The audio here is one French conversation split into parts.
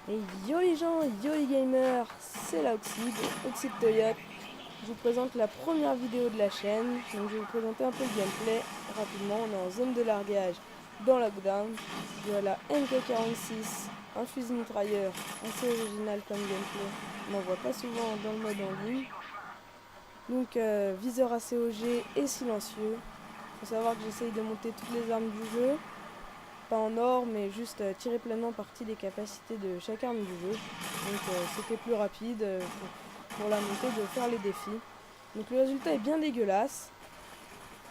Et yo les gens, yo les gamers, c'est la Oxide Toyota. Je vous présente la première vidéo de la chaîne. Donc je vais vous présenter un peu le gameplay rapidement. On est en zone de largage dans Lockdown. Je joue à la MK46, un fusil mitrailleur assez original comme gameplay. On n'en voit pas souvent dans le mode en ligne. Donc viseur ACOG et silencieux. Faut savoir que j'essaye de monter toutes les armes du jeu. Pas en or, mais juste tirer pleinement parti des capacités de chaque arme du jeu. Donc c'était plus rapide pour la montée de faire les défis. Donc le résultat est bien dégueulasse.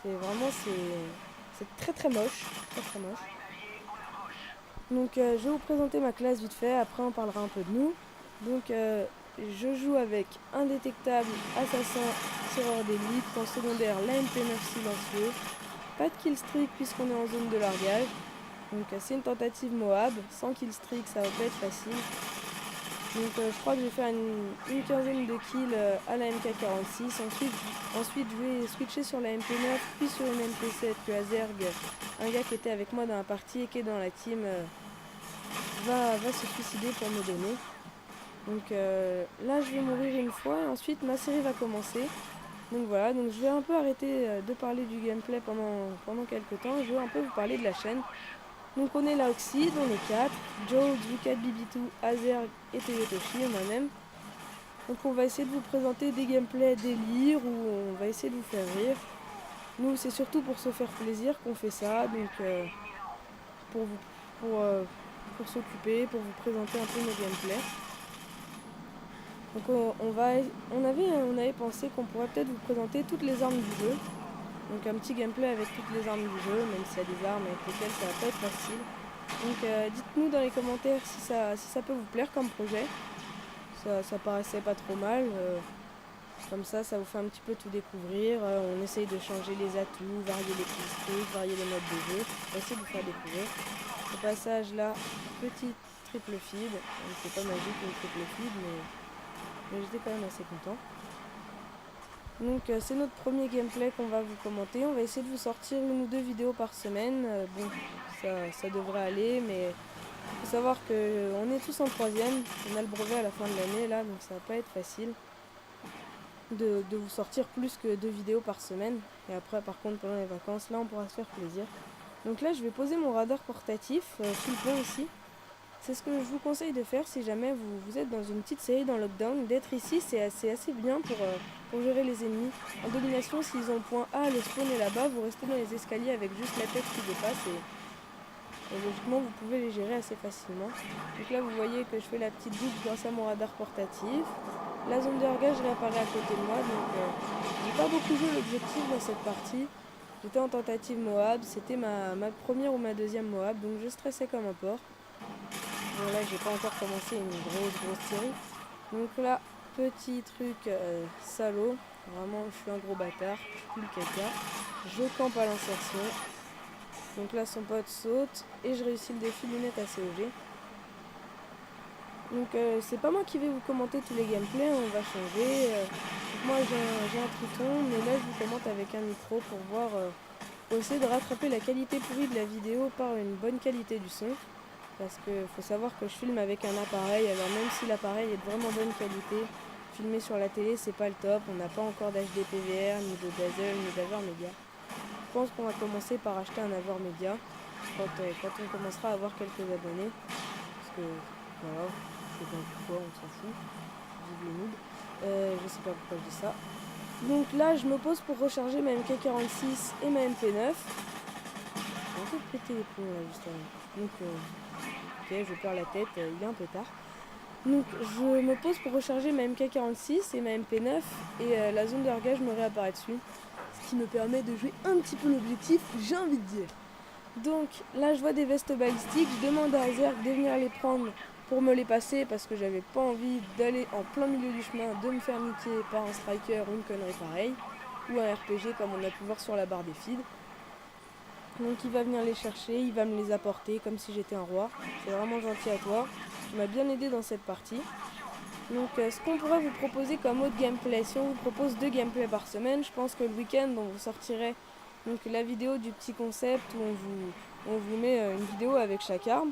C'est très très moche. Très très moche. Donc je vais vous présenter ma classe vite fait, après on parlera un peu de nous. Donc je joue avec indétectable, assassin, tireur d'élite, en secondaire l'AMP9 silencieux. Pas de killstreak puisqu'on est en zone de largage. Donc c'est une tentative Moab, sans killstreak ça va pas être facile. Donc je crois que je vais faire une quinzaine de kills à la MK46. Ensuite je vais switcher sur la MP9 puis sur une MP7 que Azerg, un gars qui était avec moi dans la partie et qui est dans la team, va se suicider pour me donner. Donc là je vais mourir une fois et ensuite ma série va commencer. Donc voilà, donc je vais un peu arrêter de parler du gameplay pendant quelques temps. Je vais un peu vous parler de la chaîne. Donc on est là Oxide, on est 4, Joe, Zukat, Bibitou, Azerg et Toyotoshi et moi-même. Donc on va essayer de vous présenter des gameplays délire où on va essayer de vous faire rire. Nous c'est surtout pour se faire plaisir qu'on fait ça, donc pour vous pour s'occuper, pour vous présenter un peu nos gameplays. Donc on avait pensé qu'on pourrait peut-être vous présenter toutes les armes du jeu. Donc un petit gameplay avec toutes les armes du jeu, même s'il y a des armes avec lesquelles ça va pas être facile. Donc dites-nous dans les commentaires si ça peut vous plaire comme projet. Ça paraissait pas trop mal. Comme ça vous fait un petit peu tout découvrir. On essaye de changer les atouts, varier les trucs, varier les modes de jeu. On va essayer de vous faire découvrir. Au passage là, petite triple feed. C'est pas magique une triple feed, mais j'étais quand même assez content. Donc c'est notre premier gameplay qu'on va vous commenter. On va essayer de vous sortir une ou deux vidéos par semaine. Bon, ça devrait aller, mais il faut savoir qu'on est tous en troisième. On a le brevet à la fin de l'année là, donc ça va pas être facile de vous sortir plus que deux vidéos par semaine. Et après, par contre, pendant les vacances, là, on pourra se faire plaisir. Donc là, je vais poser mon radar portatif sous le pont ici. C'est ce que je vous conseille de faire si jamais vous êtes dans une petite série dans Lockdown. D'être ici, c'est assez bien pour gérer les ennemis. En domination, s'ils ont le point A, le spawn est là-bas, vous restez dans les escaliers avec juste la tête qui dépasse et logiquement, vous pouvez les gérer assez facilement. Donc là, vous voyez que je fais la petite boucle grâce à mon radar portatif. La zone de largage réapparaît à côté de moi, donc j'ai pas beaucoup joué l'objectif dans cette partie. J'étais en tentative Moab, c'était ma première ou ma deuxième Moab, donc je stressais comme un porc. Bon là j'ai pas encore commencé une grosse série. Donc là, petit truc salaud. Vraiment je suis un gros bâtard, je pue le caca. Je campe à l'insertion. Donc là son pote saute et je réussis le défi lunettes ACOG. Donc c'est pas moi qui vais vous commenter tous les gameplays, on va changer. Moi j'ai un triton, mais là je vous commente avec un micro pour essayer de rattraper la qualité pourrie de la vidéo par une bonne qualité du son. Parce que faut savoir que je filme avec un appareil, alors même si l'appareil est de vraiment bonne qualité, filmer sur la télé c'est pas le top, on n'a pas encore d'HD PVR, ni de Dazzle, ni d'Aver Media. Je pense qu'on va commencer par acheter un Aver Media quand on commencera à avoir quelques abonnés. Parce que voilà, c'est bon pourquoi, on s'en fout. Vive les noobs. Je sais pas pourquoi je dis ça. Donc là je me pose pour recharger ma MK46 et ma MP9. J'ai un peu pété les plombs là juste avant. Donc ok, je perds la tête, il est un peu tard. Donc je me pose pour recharger ma MK46 et ma MP9 et la zone de largage me réapparaît dessus. Ce qui me permet de jouer un petit peu l'objectif, j'ai envie de dire. Donc là je vois des vestes balistiques, je demande à Azerg de venir les prendre pour me les passer parce que j'avais pas envie d'aller en plein milieu du chemin, de me faire niquer par un striker ou une connerie pareille, ou un RPG comme on a pu voir sur la barre des feeds. Donc il va venir les chercher, il va me les apporter comme si j'étais un roi. C'est vraiment gentil à toi. Tu m'as bien aidé dans cette partie. Donc ce qu'on pourrait vous proposer comme autre gameplay, si on vous propose 2 gameplays par semaine, je pense que le week-end on vous sortirait donc la vidéo du petit concept où on vous met une vidéo avec chaque arme.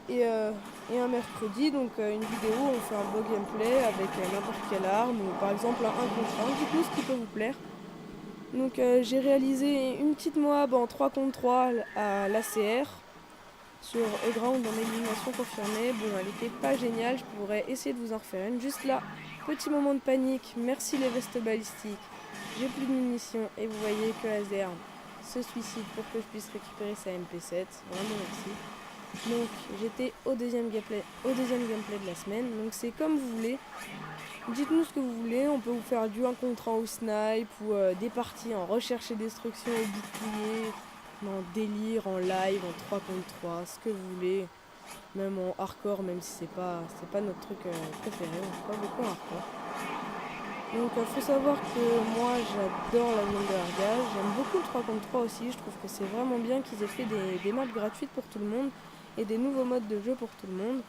et un mercredi, donc une vidéo où on fait un beau gameplay avec n'importe quelle arme, ou par exemple un contre 1. Dites-nous ce qui peut vous plaire. Donc j'ai réalisé une petite Moab en 3 contre 3 à l'ACR sur E-Ground en élimination confirmée. Bon, elle était pas géniale, je pourrais essayer de vous en refaire une. Juste là, petit moment de panique, merci les vestes balistiques. J'ai plus de munitions et vous voyez que Azerm se suicide pour que je puisse récupérer sa MP7. Vraiment merci. Donc j'étais au deuxième gameplay de la semaine. Donc c'est comme vous voulez. Dites-nous ce que vous voulez. On peut vous faire du 1 contre 1 au snipe ou des parties en recherche et destruction au bouclier, en délire, en live, en 3 contre 3, ce que vous voulez. Même en hardcore, même si c'est pas notre truc préféré. On joue pas beaucoup en hardcore. Donc faut savoir que moi j'adore la zone de largage. J'aime beaucoup le 3 contre 3 aussi. Je trouve que c'est vraiment bien qu'ils aient fait des maps gratuites pour tout le monde et des nouveaux modes de jeu pour tout le monde.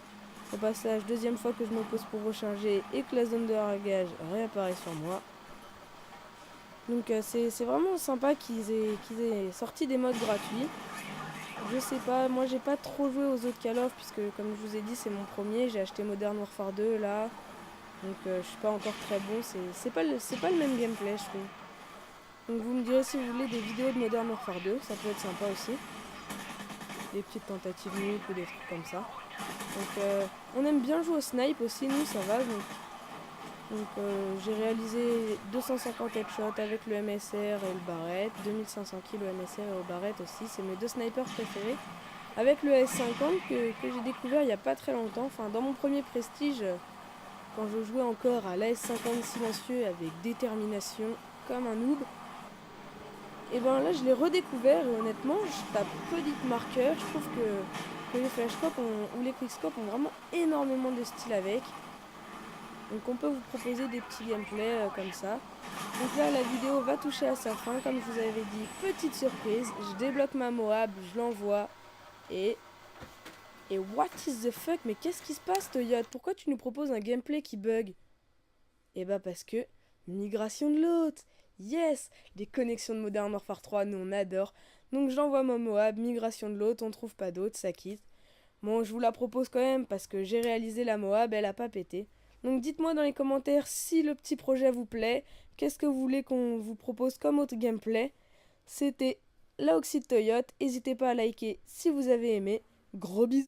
Au passage, deuxième fois que je me pose pour recharger et que la zone de largage réapparaît sur moi. Donc c'est vraiment sympa qu'ils aient sorti des modes gratuits. Je sais pas, moi j'ai pas trop joué aux autres Call of puisque comme je vous ai dit c'est mon premier. J'ai acheté Modern Warfare 2 là. Donc je suis pas encore très bon, c'est pas le même gameplay je trouve. Donc vous me direz si vous voulez des vidéos de Modern Warfare 2, ça peut être sympa aussi. Des petites tentatives nuques ou des trucs comme ça. Donc on aime bien jouer au snipe aussi, nous ça va. Donc j'ai réalisé 250 headshots avec le MSR et le Barrett, 2500 kills au MSR et au Barrett aussi, c'est mes deux snipers préférés. Avec le S50 que j'ai découvert il n'y a pas très longtemps, enfin dans mon premier prestige, quand je jouais encore à l'AS50 silencieux avec détermination comme un noob, et ben là je l'ai redécouvert et honnêtement je tape petite marqueur, je trouve que les flashcopes ou les quickscopes ont vraiment énormément de style avec. Donc on peut vous proposer des petits gameplays comme ça. Donc là la vidéo va toucher à sa fin, comme je vous avais dit, petite surprise, je débloque ma Moab, je l'envoie et what is the fuck, mais qu'est-ce qui se passe Toyota? Pourquoi tu nous proposes un gameplay qui bug? Eh bah parce que migration de l'hôte. Yes, des connexions de Modern Warfare 3, nous on adore. Donc j'envoie ma Moab, migration de l'hôte, on trouve pas d'autre, ça quitte. Bon, je vous la propose quand même parce que j'ai réalisé la Moab, elle a pas pété. Donc dites-moi dans les commentaires si le petit projet vous plaît, qu'est-ce que vous voulez qu'on vous propose comme autre gameplay. C'était la Oxyde Toyota, n'hésitez pas à liker si vous avez aimé. Gros bisous.